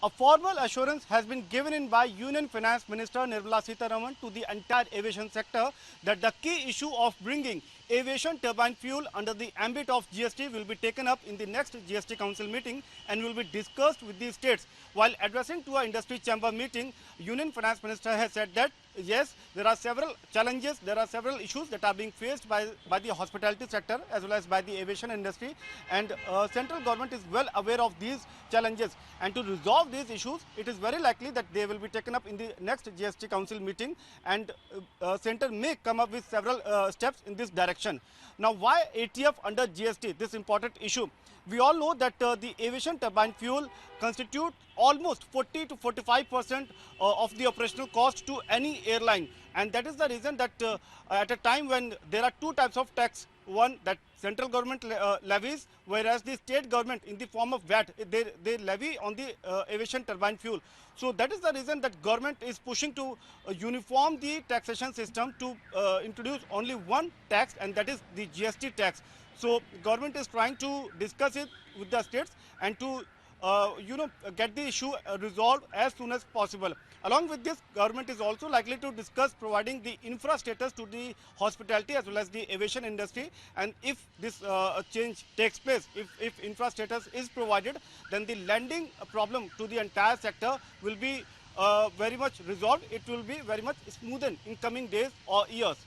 A formal assurance has been given in by Union Finance Minister Nirmala Sitharaman to the entire aviation sector that the key issue of bringing aviation turbine fuel under the ambit of GST will be taken up in the next GST Council meeting and will be discussed with the states. While addressing to a industry chamber meeting, Union Finance Minister has said that yes, there are several challenges, there are several issues that are being faced by the hospitality sector as well as by the aviation industry, and central government is well aware of these challenges, and to resolve these issues it is very likely that they will be taken up in the next GST Council meeting, and center may come up with several steps in this direction. Now, why ATF under GST? This important issue. We all know that the aviation turbine fuel constitute almost 40 to 45% of the operational cost to any airline, and that is the reason that at a time when there are two types of tax, one that central government levies, whereas the state government in the form of VAT, they levy on the aviation turbine fuel. So that is the reason that government is pushing to uniform the taxation system to introduce only one tax, and that is the GST tax. So government is trying to discuss it with the states and to get the issue resolved as soon as possible. Along with this, government is also likely to discuss providing the infra status to the hospitality as well as the aviation industry, and if this change takes place, if infra status is provided, then the lending problem to the entire sector will be very much resolved. It will be very much smoothened in coming days or years.